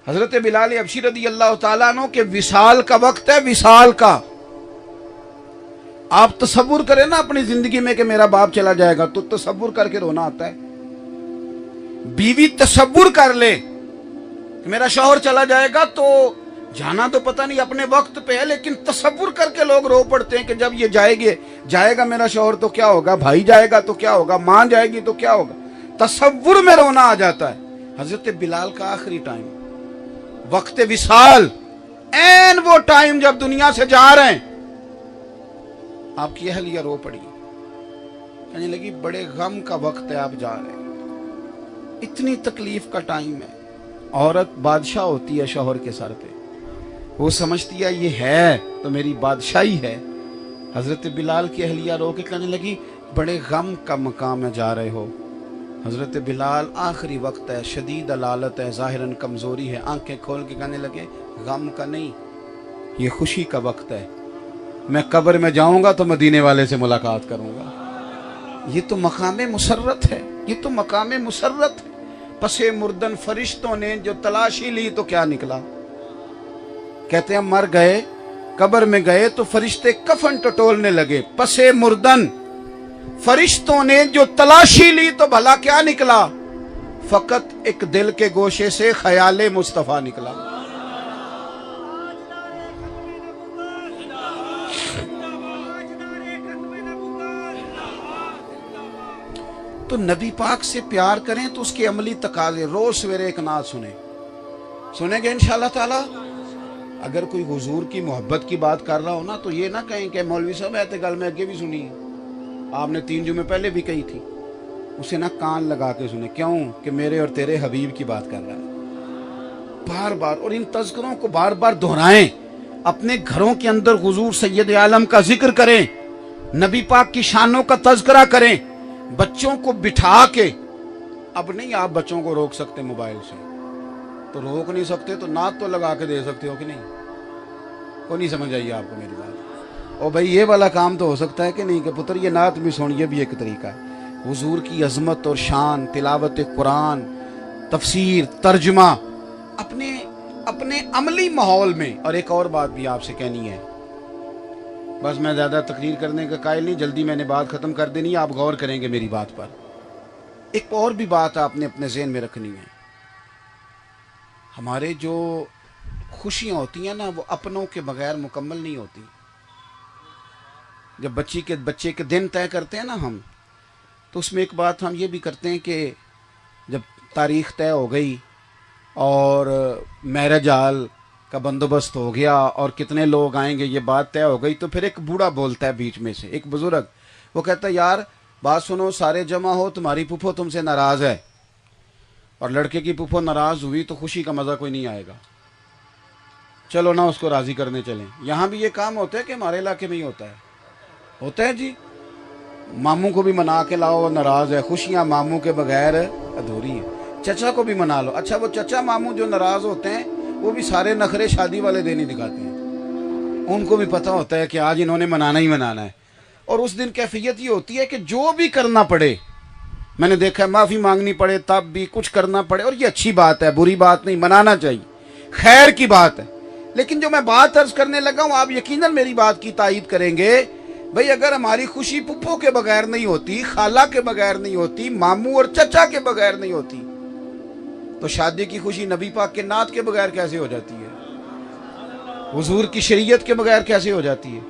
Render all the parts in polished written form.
حضرت بلال حبشی رضی اللہ تعالیٰ عنہ کے وصال کا وقت ہے، وصال کا۔ آپ تصور کریں نا اپنی زندگی میں کہ میرا باپ چلا جائے گا تو تصور کر کے رونا آتا ہے۔ بیوی تصور کر لے کہ میرا شوہر چلا جائے گا تو جانا تو پتہ نہیں اپنے وقت پہ ہے، لیکن تصور کر کے لوگ رو پڑتے ہیں کہ جب یہ جائے گا میرا شوہر تو کیا ہوگا، بھائی جائے گا تو کیا ہوگا، ماں جائے گی تو کیا ہوگا، تصور میں رونا آ جاتا ہے۔ حضرت بلال کا آخری ٹائم، وقت وصال، این وہ ٹائم جب دنیا سے جا رہے ہیں، آپ کی اہلیہ رو پڑی، کہنے لگی بڑے غم کا وقت ہے، آپ جا رہے ہیں، اتنی تکلیف کا ٹائم ہے۔ عورت بادشاہ ہوتی ہے شوہر کے سر پہ، وہ سمجھتی ہے یہ ہے تو میری بادشاہی ہے۔ حضرت بلال کی اہلیہ رو کے کہنے لگی بڑے غم کا مقام میں جا رہے ہو۔ حضرت بلال آخری وقت ہے، شدید علالت ہے، ظاہراً کمزوری ہے، آنکھیں کھول کے کہنے لگے غم کا نہیں، یہ خوشی کا وقت ہے، میں قبر میں جاؤں گا تو مدینے والے سے ملاقات کروں گا۔ یہ تو مقام مسرت ہے، یہ تو مقام مسرت ہے۔ پس مردن فرشتوں نے جو تلاشی لی تو کیا نکلا؟ کہتے ہیں مر گئے، قبر میں گئے تو فرشتے کفن ٹٹولنے لگے، پس مردن فرشتوں نے جو تلاشی لی تو بھلا کیا نکلا؟ فقط ایک دل کے گوشے سے خیال مصطفیٰ نکلا۔ تو نبی پاک سے پیار کریں تو اس کے عملی تقاضے، روز سویرے ایک نعت سنیں گے انشاءاللہ تعالی۔ اگر کوئی حضور کی محبت کی بات کر رہا ہو نا تو یہ نہ کہیں کہ مولوی صاحب ایتے گل میں اگے بھی سنی ہے، آپ نے 3 جمعے پہلے بھی کہی تھی، اسے نہ کان لگا کے سنیں، کیوں کہ میرے اور تیرے حبیب کی بات کر رہا ہے بار بار، اور ان تذکروں کو بار بار دہرائیں، اپنے گھروں کے اندر حضور سید عالم کا ذکر کریں، نبی پاک کی شانوں کا تذکرہ کریں، بچوں کو بٹھا کے۔ اب نہیں آپ بچوں کو روک سکتے موبائل سے، تو روک نہیں سکتے تو نعت تو لگا کے دے سکتے ہو کہ نہیں؟ کو نہیں سمجھ آئی آپ کو میری بات؟ اور بھائی یہ والا کام تو ہو سکتا ہے کہ نہیں کہ پتر یہ نعت بھی سن، یہ بھی ایک طریقہ ہے۔ حضور کی عظمت اور شان، تلاوت قرآن، تفسیر، ترجمہ اپنے عملی ماحول میں۔ اور ایک اور بات بھی آپ سے کہنی ہے، بس میں زیادہ تقریر کرنے کا قائل نہیں، جلدی میں نے بات ختم کر دینی ہے، آپ غور کریں گے میری بات پر۔ ایک اور بھی بات آپ نے اپنے ذہن میں رکھنی ہے، ہمارے جو خوشیاں ہوتی ہیں نا وہ اپنوں کے بغیر مکمل نہیں ہوتی۔ جب بچے کے دن طے کرتے ہیں نا ہم، تو اس میں ایک بات ہم یہ بھی کرتے ہیں کہ جب تاریخ طے ہو گئی اور میرج ہال کا بندوبست ہو گیا اور کتنے لوگ آئیں گے یہ بات طے ہو گئی، تو پھر ایک بوڑھا بولتا ہے بیچ میں سے، ایک بزرگ، وہ کہتا ہے یار بات سنو، سارے جمع ہو، تمہاری پھپھو تم سے ناراض ہے، اور لڑکے کی پھپھو ناراض ہوئی تو خوشی کا مزہ کوئی نہیں آئے گا، چلو نا اس کو راضی کرنے چلیں۔ یہاں بھی یہ کام ہوتا ہے کہ ہمارے علاقے میں ہی ہوتا ہے جی، ماموں کو بھی منا کے لاؤ، وہ ناراض ہے، خوشیاں ماموں کے بغیر ادھوری ہیں، چچا کو بھی منا لو۔ اچھا وہ چچا ماموں جو ناراض ہوتے ہیں وہ بھی سارے نخرے شادی والے دن ہی دکھاتے ہیں، ان کو بھی پتہ ہوتا ہے کہ آج انہوں نے منانا ہی منانا ہے، اور اس دن کیفیت یہ ہوتی ہے کہ جو بھی کرنا پڑے، میں نے دیکھا ہے معافی مانگنی پڑے تب بھی کچھ کرنا پڑے، اور یہ اچھی بات ہے، بری بات نہیں، منانا چاہیے، خیر کی بات ہے۔ لیکن جو میں بات عرض کرنے لگا ہوں آپ یقیناً میری بات کی تائید کریں گے، بھئی اگر ہماری خوشی پھپھو کے بغیر نہیں ہوتی، خالہ کے بغیر نہیں ہوتی، ماموں اور چچا کے بغیر نہیں ہوتی، تو شادی کی خوشی نبی پاک کے نعت کے بغیر کیسے ہو جاتی ہے؟ حضور کی شریعت کے بغیر کیسے ہو جاتی ہے؟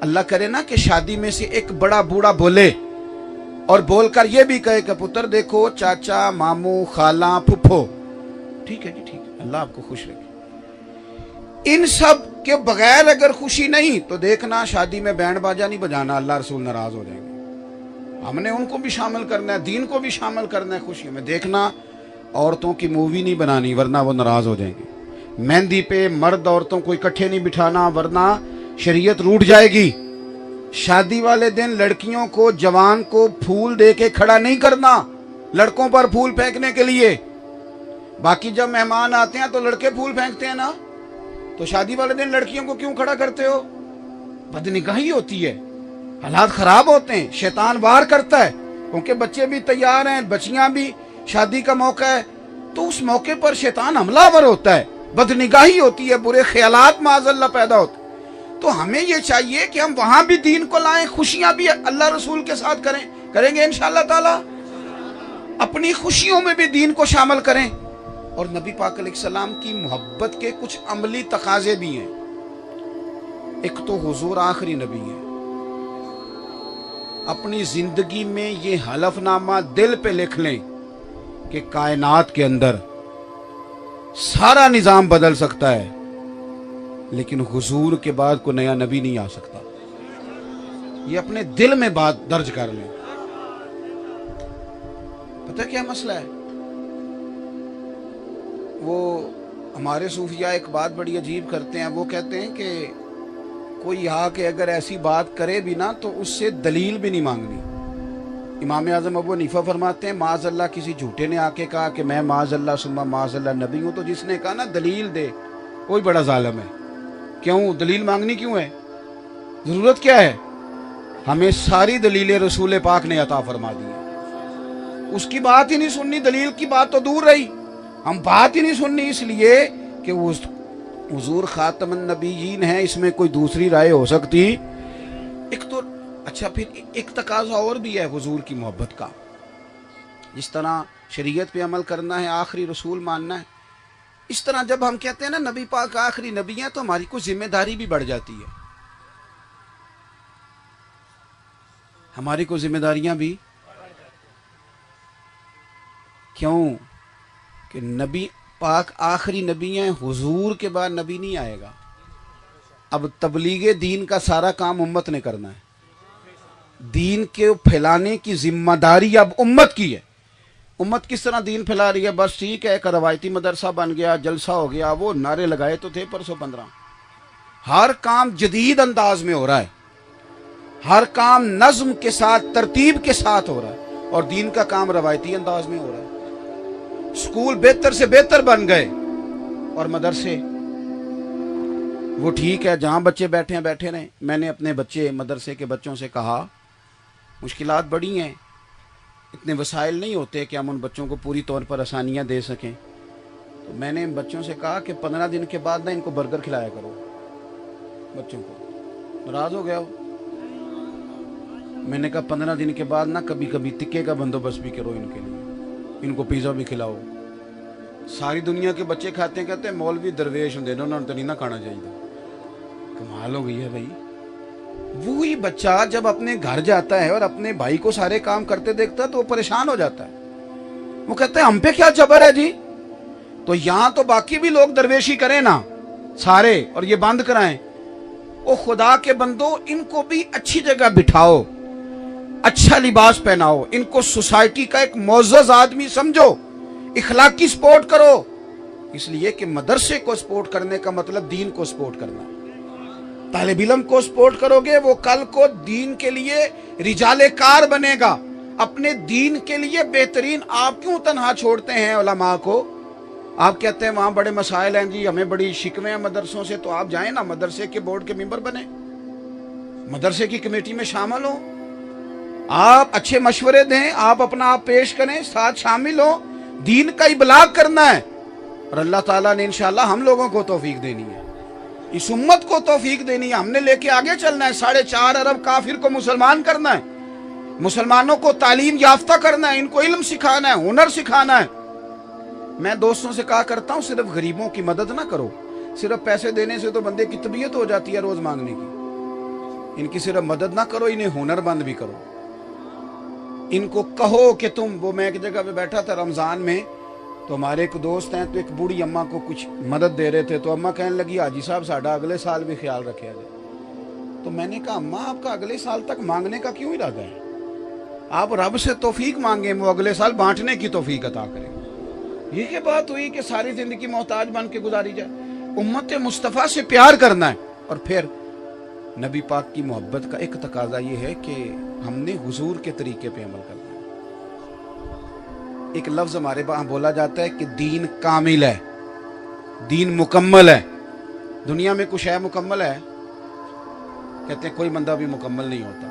اللہ کرے نا کہ شادی میں سے ایک بڑا بوڑھا بولے اور بول کر یہ بھی کہے کہ پتر دیکھو چاچا، ماموں، خالہ، پھپھو، ٹھیک ہے جی ٹھیک ہے، اللہ آپ کو خوش رکھے، ان سب کے بغیر اگر خوشی نہیں تو دیکھنا شادی میں بینڈ باجا نہیں بجانا، اللہ رسول ناراض ہو جائیں گے۔ ہم نے ان کو بھی شامل کرنا ہے، دین کو بھی شامل کرنا ہے خوشی میں۔ دیکھنا عورتوں کی مووی نہیں بنانی ورنہ وہ ناراض ہو جائیں گے۔ مہندی پہ مرد عورتوں کو اکٹھے نہیں بٹھانا ورنہ شریعت روٹ جائے گی۔ شادی والے دن لڑکیوں کو، جوان کو پھول دے کے کھڑا نہیں کرنا لڑکوں پر پھول پھینکنے کے لیے۔ باقی جب مہمان آتے ہیں تو لڑکے پھول پھینکتے ہیں نا، تو شادی والے دن لڑکیوں کو کیوں کھڑا کرتے ہو؟ بدنگاہی ہوتی ہے، حالات خراب ہوتے ہیں، شیطان وار کرتا ہے، کیونکہ بچے بھی تیار ہیں، بچیاں بھی، شادی کا موقع ہے، تو اس موقع پر شیطان حملہ ہوتا ہے, بدنگاہی ہوتی ہے, برے خیالات معاذ اللہ پیدا ہوتے. تو ہمیں یہ چاہیے کہ ہم وہاں بھی دین کو لائیں, خوشیاں بھی اللہ رسول کے ساتھ کریں گے انشاءاللہ تعالی, اپنی خوشیوں میں بھی دین کو شامل کریں. اور نبی پاک علیہ السلام کی محبت کے کچھ عملی تقاضے بھی ہیں. ایک تو حضور آخری نبی ہے, اپنی زندگی میں یہ حلف نامہ دل پہ لکھ لیں کہ کائنات کے اندر سارا نظام بدل سکتا ہے, لیکن حضور کے بعد کوئی نیا نبی نہیں آ سکتا. یہ اپنے دل میں بات درج کر لیں. پتہ کیا مسئلہ ہے؟ وہ ہمارے صوفیاء ایک بات بڑی عجیب کرتے ہیں. وہ کہتے ہیں کہ کوئی آ کے اگر ایسی بات کرے بھی نا تو اس سے دلیل بھی نہیں مانگنی. امام اعظم ابو حنیفہ فرماتے ہیں معاذ اللہ کسی جھوٹے نے آ کے کہا کہ میں معاذ اللہ ثم معاذ اللہ نبی ہوں, تو جس نے کہا نا دلیل دے کوئی بڑا ظالم ہے. کیوں دلیل مانگنی کیوں ہے؟ ضرورت کیا ہے؟ ہمیں ساری دلیلیں رسول پاک نے عطا فرما دی ہیں. اس کی بات ہی نہیں سننی, دلیل کی بات تو دور رہی, ہم بات ہی نہیں سننی, اس لیے کہ وہ حضور خاتم النبیین ہیں, اس میں کوئی دوسری رائے ہو سکتی ایک تو. اچھا پھر ایک تقاضا اور بھی ہے حضور کی محبت کا. جس طرح شریعت پہ عمل کرنا ہے, آخری رسول ماننا ہے, اس طرح جب ہم کہتے ہیں نا نبی پاک آخری نبی ہیں تو ہماری کوئی ذمہ داری بھی بڑھ جاتی ہے. ہماری کوئی ذمہ داریاں بھی, کیوں کہ نبی پاک آخری نبی ہیں, حضور کے بعد نبی نہیں آئے گا. اب تبلیغ دین کا سارا کام امت نے کرنا ہے. دین کے پھیلانے کی ذمہ داری اب امت کی ہے. امت کس طرح دین پھیلا رہی ہے؟ بس ٹھیک ہے, ایک روایتی مدرسہ بن گیا, جلسہ ہو گیا, وہ نعرے لگائے تو تھے پرسوں 15. ہر کام جدید انداز میں ہو رہا ہے, ہر کام نظم کے ساتھ ترتیب کے ساتھ ہو رہا ہے, اور دین کا کام روایتی انداز میں ہو رہا ہے. اسکول بہتر سے بہتر بن گئے, اور مدرسے وہ ٹھیک ہے جہاں بچے بیٹھے ہیں بیٹھے رہیں. میں نے اپنے بچے مدرسے کے بچوں سے کہا مشکلات بڑی ہیں, اتنے وسائل نہیں ہوتے کہ ہم ان بچوں کو پوری طور پر آسانیاں دے سکیں. تو میں نے بچوں سے کہا کہ 15 دن کے بعد نہ ان کو برگر کھلایا کرو. بچوں کو ناراض ہو گیا وہ. میں نے کہا 15 دن کے بعد نہ کبھی کبھی تکے کا بندوبست بھی کرو ان کے لیے, ان کو پیزا بھی کھلاؤ. ساری دنیا کے بچے کھاتے ہیں, کہتے ہیں مولوی درویش ہوں انہوں نے تو نہیں نہ کھانا چاہیے. کمال ہو گئی ہے بھائی. وہی بچہ جب اپنے گھر جاتا ہے اور اپنے بھائی کو سارے کام کرتے دیکھتا ہے تو وہ پریشان ہو جاتا ہے. وہ کہتے ہیں ہم پہ کیا جبر ہے جی, تو یہاں تو باقی بھی لوگ درویشی کریں نا سارے, اور یہ بند کرائیں. او خدا کے بندو, ان کو بھی اچھی جگہ بٹھاؤ, اچھا لباس پہناؤ, ان کو سوسائٹی کا ایک معزز آدمی سمجھو, اخلاقی سپورٹ کرو. اس لیے کہ مدرسے کو سپورٹ کرنے کا مطلب دین کو سپورٹ کرنا. طالب علم کو سپورٹ کرو گے, وہ کل کو دین کے لیے رجال کار بنے گا, اپنے دین کے لیے بہترین. آپ کیوں تنہا چھوڑتے ہیں علماء کو؟ آپ کہتے ہیں وہاں بڑے مسائل ہیں جی, ہمیں بڑی شکویں ہیں مدرسوں سے. تو آپ جائیں نا, مدرسے کے بورڈ کے ممبر بنیں, مدرسے کی کمیٹی میں شامل ہوں, آپ اچھے مشورے دیں, آپ اپنا آپ پیش کریں, ساتھ شامل ہوں. دین کا ابلاغ کرنا ہے, اور اللہ تعالیٰ نے انشاءاللہ ہم لوگوں کو توفیق دینی ہے, اس امت کو توفیق دینی ہے. ہم نے لے کے آگے چلنا ہے. 4.5 ارب کافر کو مسلمان کرنا ہے, مسلمانوں کو تعلیم یافتہ کرنا ہے, ان کو علم سکھانا ہے, ہنر سکھانا ہے. میں دوستوں سے کہا کرتا ہوں صرف غریبوں کی مدد نہ کرو, صرف پیسے دینے سے تو بندے کی طبیعت ہو جاتی ہے روز مانگنے کی. ان کی صرف مدد نہ کرو, انہیں ہنر مند بھی کرو. ان کو کہو کہ تم, وہ میں ایک جگہ پہ بیٹھا تھا رمضان میں, تو ہمارے ایک دوست ہیں, تو ایک بوڑھی اماں کو کچھ مدد دے رہے تھے. تو اماں کہنے لگی حاجی صاحب ساڈا اگلے سال بھی خیال رکھیا جائے. تو میں نے کہا اماں آپ کا اگلے سال تک مانگنے کا کیوں ارادہ ہے؟ آپ رب سے توفیق مانگیں, وہ اگلے سال بانٹنے کی توفیق عطا کرے. یہ کہ بات ہوئی کہ ساری زندگی محتاج بن کے گزاری جائے. امت مصطفیٰ سے پیار کرنا ہے. اور پھر نبی پاک کی محبت کا ایک تقاضا یہ ہے کہ ہم نے حضور کے طریقے پہ عمل کرنا ہے. ایک لفظ ہمارے وہاں بولا جاتا ہے کہ دین کامل ہے, دین مکمل ہے. دنیا میں کچھ ہے مکمل ہے؟ کہتے ہیں کوئی بندہ بھی مکمل نہیں ہوتا.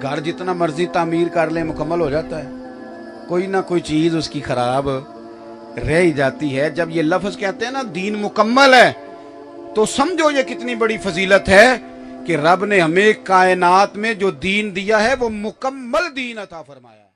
گھر جتنا مرضی تعمیر کر لیں مکمل ہو جاتا ہے, کوئی نہ کوئی چیز اس کی خراب رہ ہی جاتی ہے. جب یہ لفظ کہتے ہیں نا دین مکمل ہے تو سمجھو یہ کتنی بڑی فضیلت ہے کہ رب نے ہمیں کائنات میں جو دین دیا ہے وہ مکمل دین عطا فرمایا.